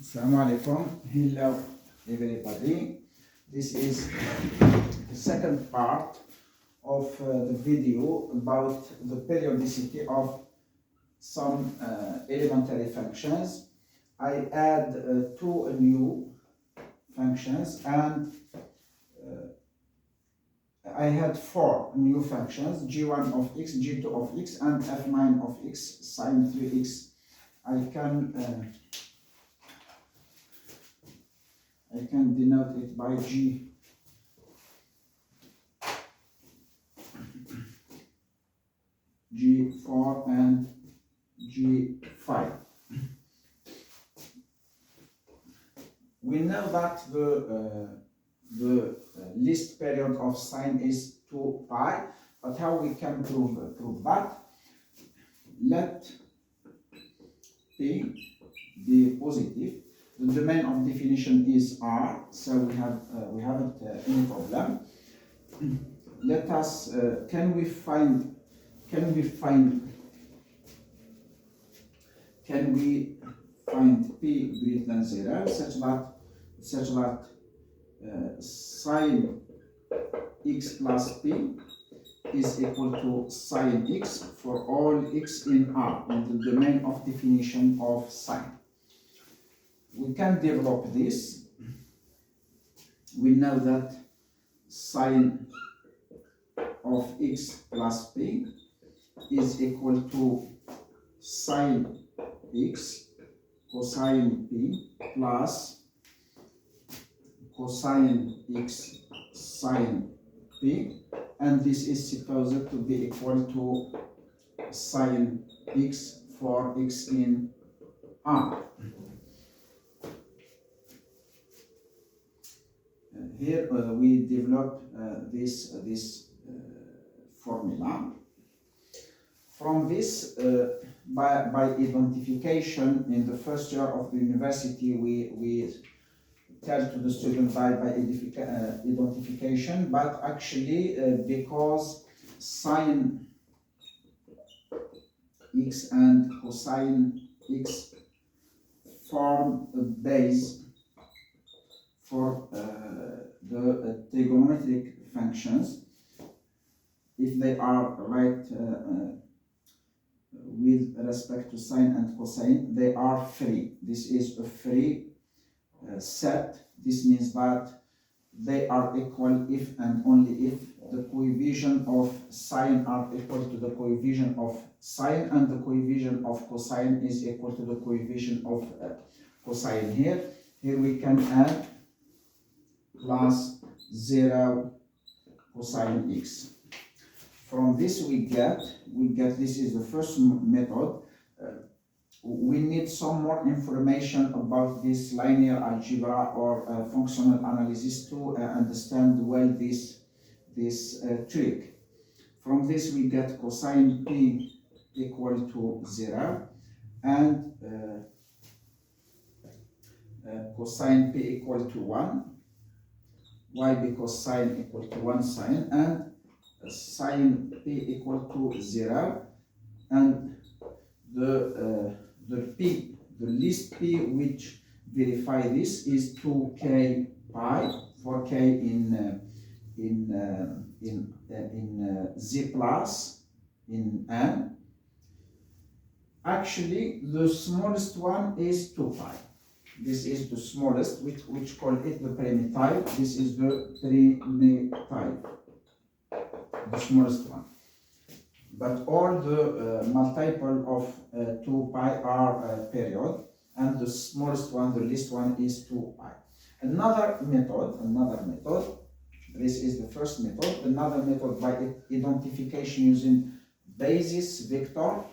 Assalamu alaikum. Hello everybody. This is the second part of the video about the periodicity of some elementary functions. I add two new functions, and I had four new functions: g1 of x, g2 of x, and f9 of x sine 3x. I can denote it by G4 and G5. We know that the least period of sine is 2 pi, but how we can prove that? Let p be positive. The domain of definition is R, so we haven't any problem. Let us can we find p greater than 0 such that sine x plus p is equal to sine x for all x in R in the domain of definition of sine. We can develop this. We know that sine of x plus p is equal to sine x cosine p plus cosine x sine p, and this is supposed to be equal to sine x for x in R. Here we develop this formula. From this, by identification in the first year of the university, we tell to the student by identification, but actually because sine x and cosine x form a base for the trigonometric functions, if they are right with respect to sine and cosine, they are free. This is a free set. This means that they are equal if and only if the coefficient of sine are equal to the coefficient of sine, and the coefficient of cosine is equal to the coefficient of cosine. Here we can add plus 0 cosine x. From this we get this is the first method. We need some more information about this linear algebra or functional analysis to understand well this trick. From this we get cosine p equal to 0 and cosine p equal to 1. Why? Because sine equal to 1 sine, and sine p equal to 0, and the least p which verify this is 2k pi, for k in z plus in n. Actually, the smallest one is 2 pi. This is the smallest, which call it the primitive. This is the primitive, the smallest one. But all the multiple of 2 pi are period, and the smallest one, the least one, is 2 pi. Another method. This is the first method. Another method by identification using basis vector,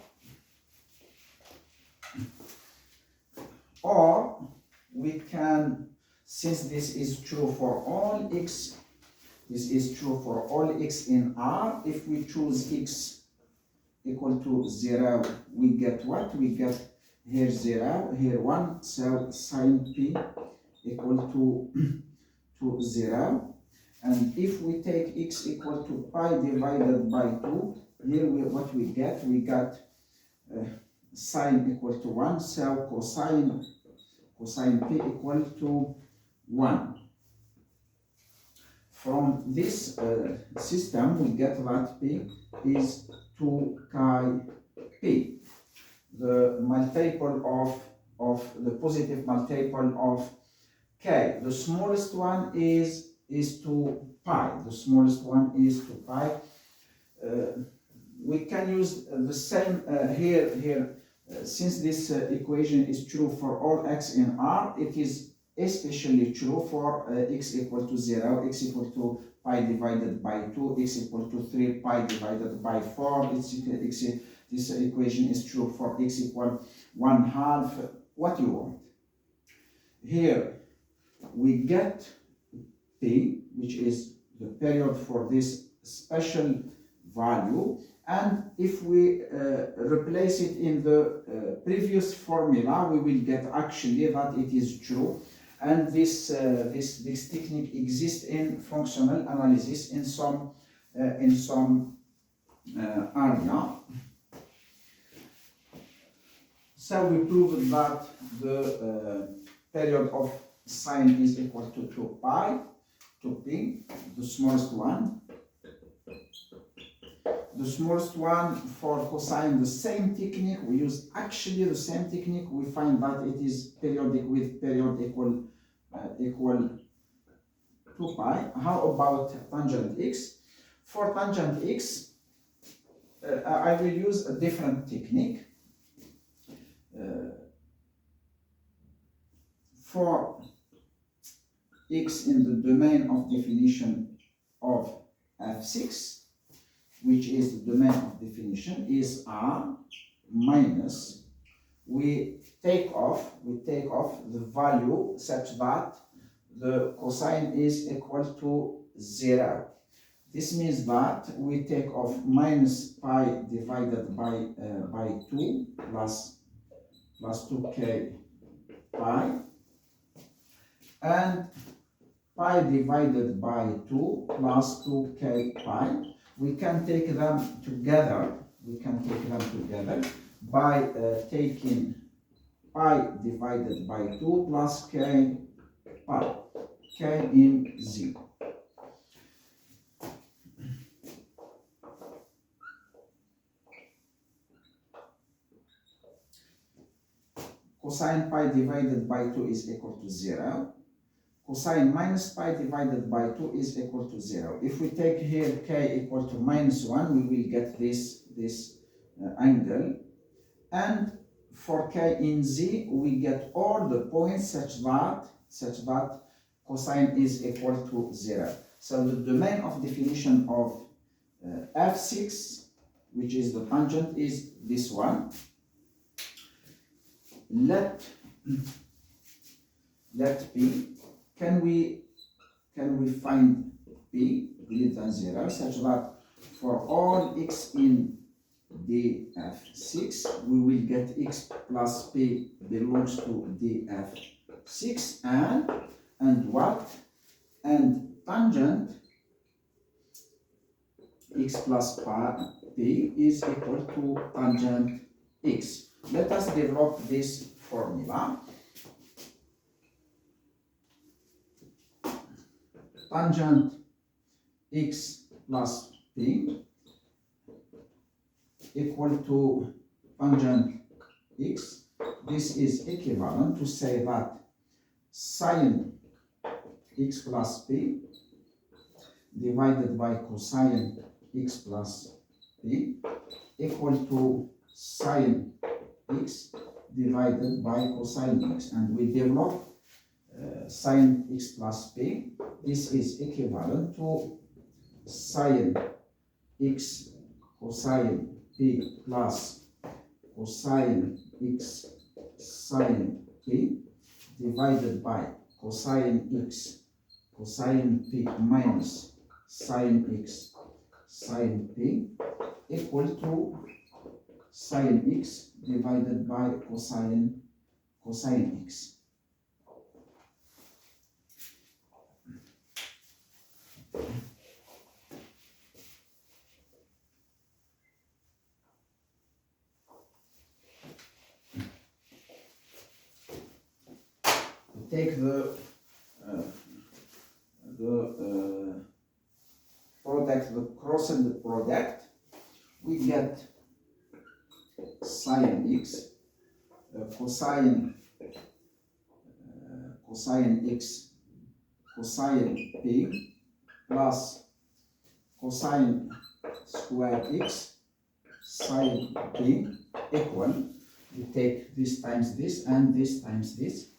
or we can, since this is true for all x, this is true for all x in R, if we choose x equal to 0, we get what? We get here 0, here 1, so sine p equal to 0. And if we take x equal to pi divided by 2, here what we get? We got sine equal to 1, so cosine cosine p equal to 1. From this system, we get that p is 2 chi p. The multiple of the positive multiple of k. The smallest one is 2 pi. The smallest one is 2 pi. We can use the same here. Since this equation is true for all x in R, it is especially true for x equal to 0, x equal to pi divided by 2, x equal to 3 pi divided by 4. This equation is true for x equal 1/2. What you want? Here we get p, which is the period for this special value, and if we replace it in the previous formula, we will get actually that it is true. And this technique exists in functional analysis in some area. So we proved that the period of sine is equal to 2 pi, 2p, the smallest one. The smallest one for cosine, the same technique. We use actually the same technique. We find that it is periodic with period equal 2 pi. How about tangent x? For tangent x, I will use a different technique. For x in the domain of definition of f6, which is the domain of definition, is R minus, we take off the value such that the cosine is equal to 0. This means that we take off minus pi divided by 2 plus 2k pi, and pi divided by 2 plus 2k pi. We can take them together. By taking pi divided by 2 plus k pi, k in z. Cosine pi divided by 2 is equal to 0. Cosine minus pi divided by 2 is equal to 0. If we take here k equal to minus 1, we will get this angle. And for k in z, we get all the points such that cosine is equal to 0. So the domain of definition of f6, which is the tangent, is this one. Let p, can we find p greater than 0 such that for all x in df6 we will get x plus p belongs to df6, and what? And tangent x plus p is equal to tangent x. Let us develop this formula. Tangent x plus p equal to tangent x. This is equivalent to say that sine x plus p divided by cosine x plus p equal to sine x divided by cosine x, and we develop sine x plus p. This is equivalent to sine x cosine p plus cosine x sine p divided by cosine x cosine p minus sine x sine p equal to sine x divided by cosine x. take the product, the crossed product, we get sine x cosine x cosine p plus cosine square x sine p equal, we take this times this and this times this,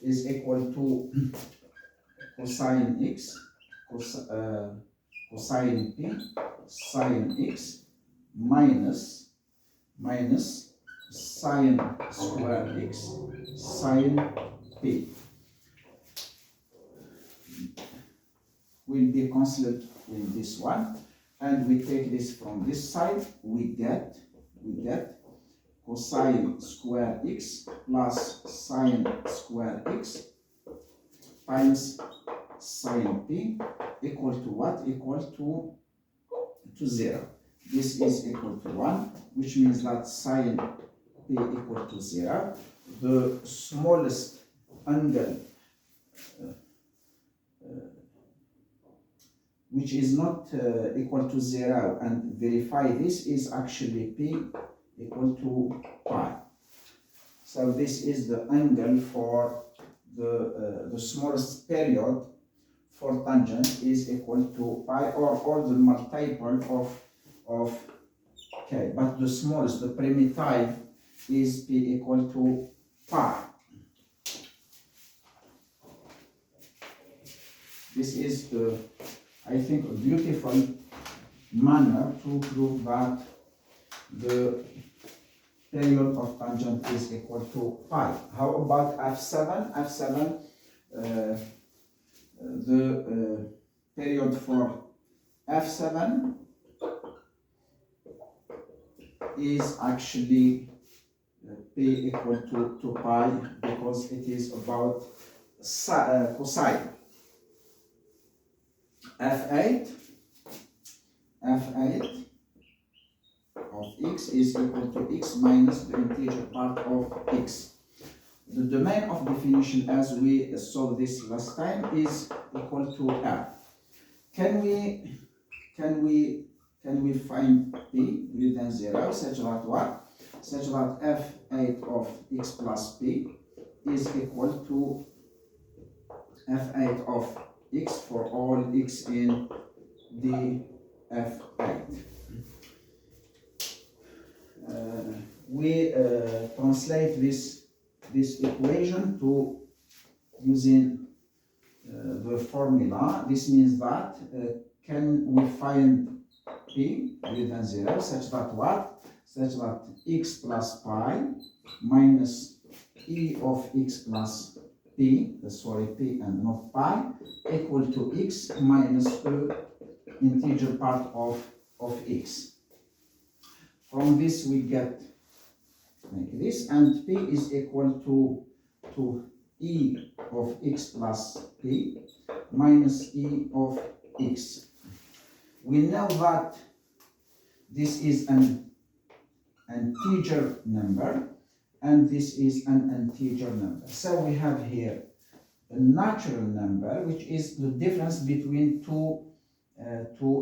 is equal to cosine x cosine p sine x minus sine square x sine p will be cancelled with this one, and we take this from this side, we get cosine square x plus sine square x times sine p equal to what? Equal to 0. This is equal to 1, which means that sine p equal to 0. The smallest angle which is not equal to 0, and verify this, is actually p equal to pi. So this is the angle for the smallest period for tangent is equal to pi, or the multiple of k, but the smallest, the primitive, is p equal to pi. This is the, I think, a beautiful manner to prove that the period of tangent is equal to pi. How about f7? f7, the period for f7 is actually p equal to pi, because it is about cosine. f8 of x is equal to x minus the integer part of x. The domain of definition, as we saw this last time, is equal to f. Can we find p greater than 0 such that what? Such that f8 of x plus p is equal to f8 of x for all x in the f8. We translate this equation to using the formula. This means that can we find p greater than 0 such that what? Such that x plus pi minus e of x plus p, sorry, p and not pi, equal to x minus the integer part of x. From this we get like this, and p is equal to e of x plus p minus e of x. We know that this is an integer number and this is an integer number. So we have here a natural number, which is the difference between two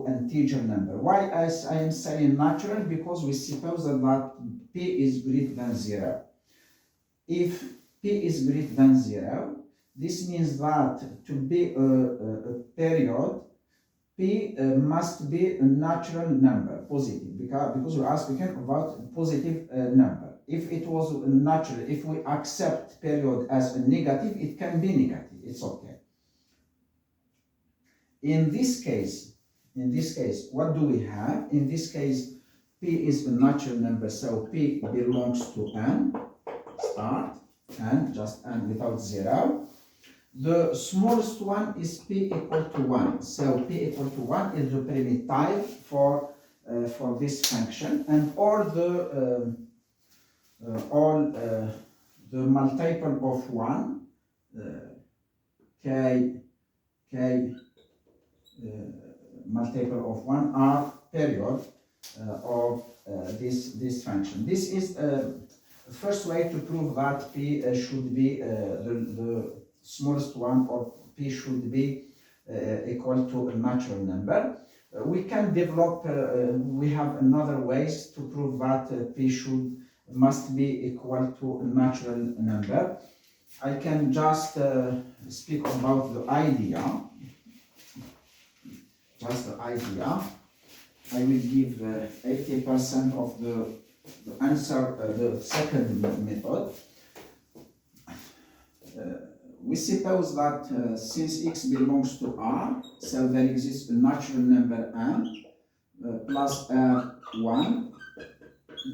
integer number. Why I am saying natural? Because we suppose that p is greater than 0. If p is greater than 0, this means that to be a period, p must be a natural number, positive, because we are speaking about a positive number. If it was natural, if we accept period as a negative, it can be negative, it's okay. In this case, what do we have? In this case, p is a natural number, so p belongs to n, start, and just n without 0. The smallest one is p equal to 1. So p equal to 1 is the primitive for this function, and all the multiple of 1, k multiple of 1 are period of this function. This is the first way to prove that p should be the smallest one of p should be equal to a natural number. We can develop, we have another ways to prove that p must be equal to a natural number. I can just speak about the idea. Just the idea. I will give 80% of the answer, the second method. We suppose that since x belongs to R, so there exists a natural number n plus R1,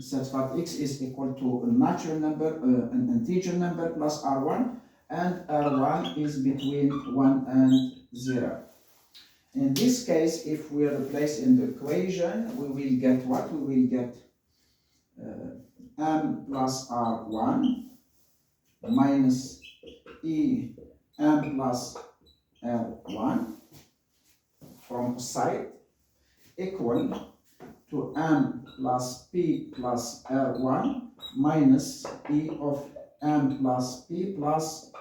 such that x is equal to a natural number, an integer number plus R1, and R1 is between 1 and 0. In this case, if we replace in the equation, we will get what? We will get m plus R1 minus e m plus R1 from side equal to m plus p plus R1 minus e of m plus p plus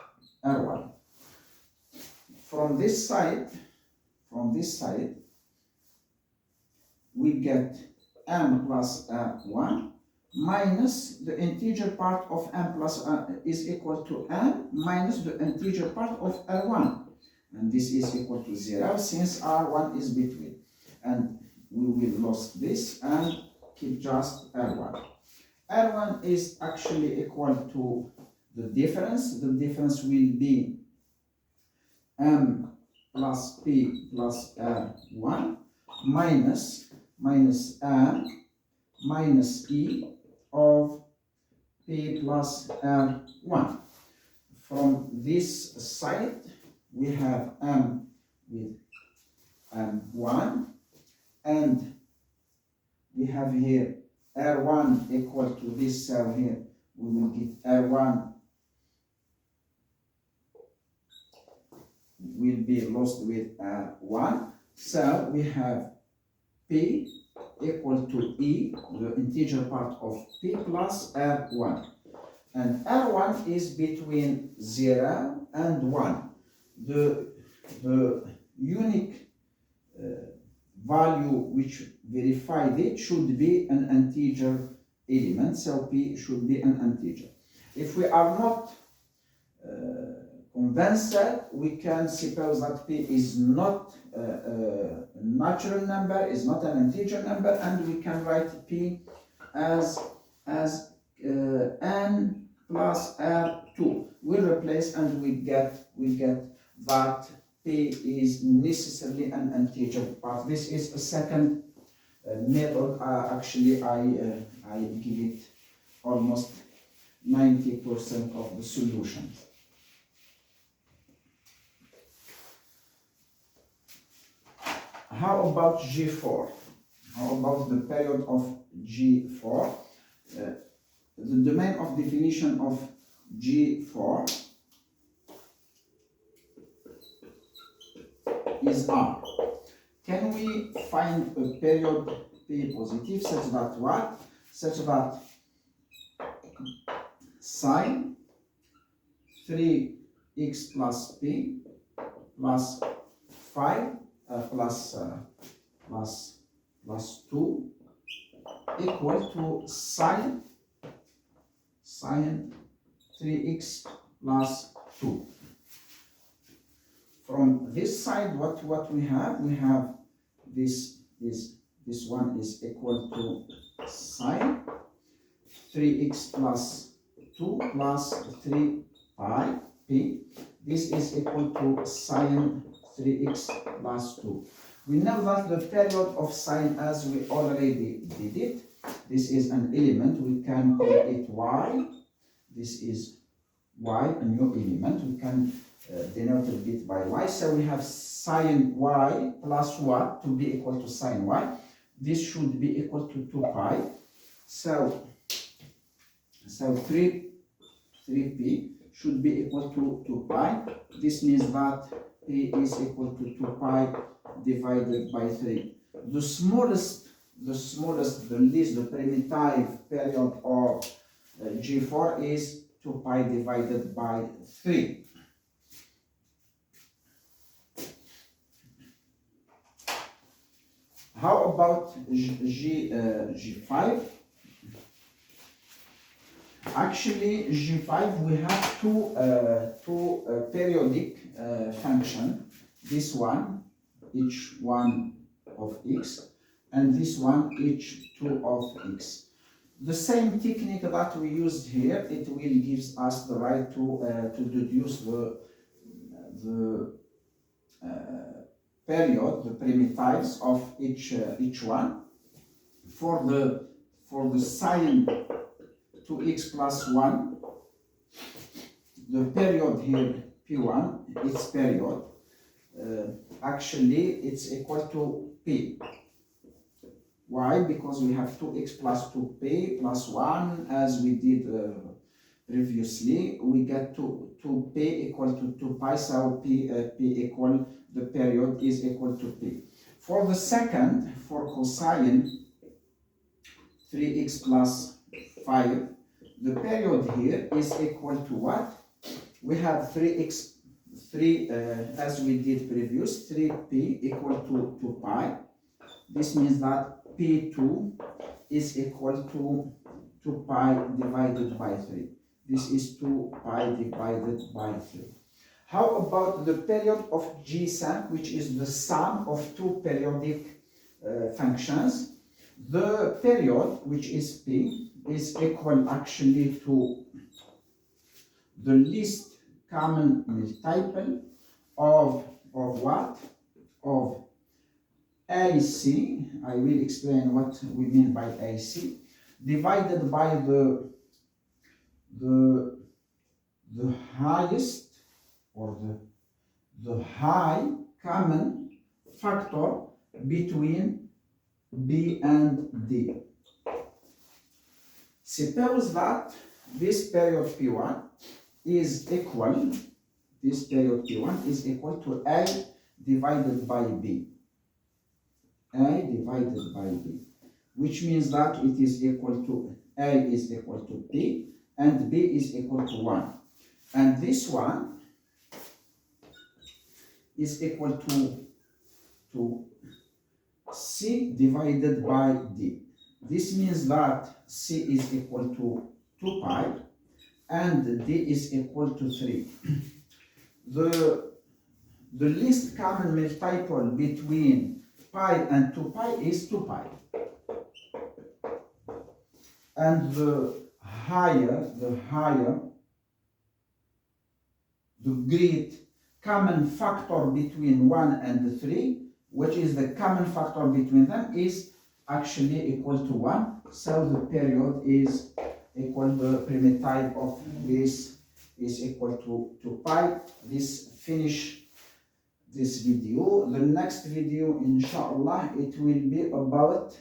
R1. From this side, we get m plus R1 minus the integer part of m plus is equal to m minus the integer part of R1. And this is equal to 0 since R1 is between. And we will lose this and keep just R1. R1 is actually equal to the difference. The difference will be m plus p plus R1 minus m minus e of p plus R1. From this side, we have m with m1, and we have here R1 equal to this cell here. We will get R1 will be lost with 1. So we have p equal to e, the integer part of p plus R1. And R1 is between 0 and 1. The unique value which verified it should be an integer element, so p should be an integer. If we are not convinced, we can suppose that p is not a natural number, is not an integer number, and we can write p as n plus R2. We replace and we get that p is necessarily an integer part. This is a second method. Actually, I give it almost 90% of the solutions. How about G4? How about the period of G4? The domain of definition of G4 is R. Can we find a period P positive such that what? Such that sine 3x plus P plus 5 plus 2 equal to sine 3x plus 2. From this side, what we have? We have this one is equal to sine 3x plus 2 plus 3 pi p. This is equal to sine 3x plus 2. We know that the period of sine, as we already did it, this is an element, we can call it y. This is y, a new element. We can denote it by y. So we have sine y plus what to be equal to sine y. This should be equal to 2 pi. So 3p should be equal to 2 pi. This means that p is equal to 2 pi divided by 3. The smallest, the least, the primitive period of G4 is 2 pi divided by 3. How about G5? Actually, G5 we have two periodic function. This one, each one of x, and this one, each two of x. The same technique that we used here, it will gives us the right to deduce the period, the primitives of each one. For the sine 2x plus 1, the period here P1, its period, actually it's equal to P. Why? Because we have 2x plus 2p plus 1, as we did previously. We get 2p equal to 2 pi, so p equal, the period is equal to p. For the second, for cosine 3x plus 5, the period here is equal to what? We have 3x, as we did previous, 3p equal to 2 pi. This means that P2 is equal to 2 pi divided by 3. This is 2 pi divided by 3. How about the period of G-sum, which is the sum of two periodic functions? The period, which is P, is equal actually to the least common multiple of what? Of AC, I will explain what we mean by AC, divided by the highest, or the high common factor between B and D. Suppose that this period P1 is equal, this period P1 is equal to A divided by B. A divided by B, which means that it is equal to, A is equal to B, and B is equal to 1. And this one is equal to C divided by D. This means that C is equal to 2 pi, and D is equal to 3. The least common multiple between pi and 2 pi is 2 pi. And the great common factor between 1 and 3, which is the common factor between them, is actually equal to 1. So the period is equal, the primitive of this is equal to pi. This finish this video. The next video, inshallah, it will be about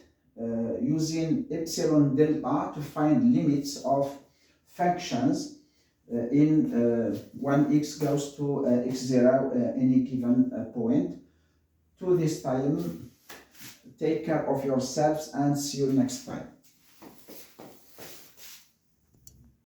using epsilon delta to find limits of functions in when x goes to x0 any given point. To this time, take care of yourselves and see you next time.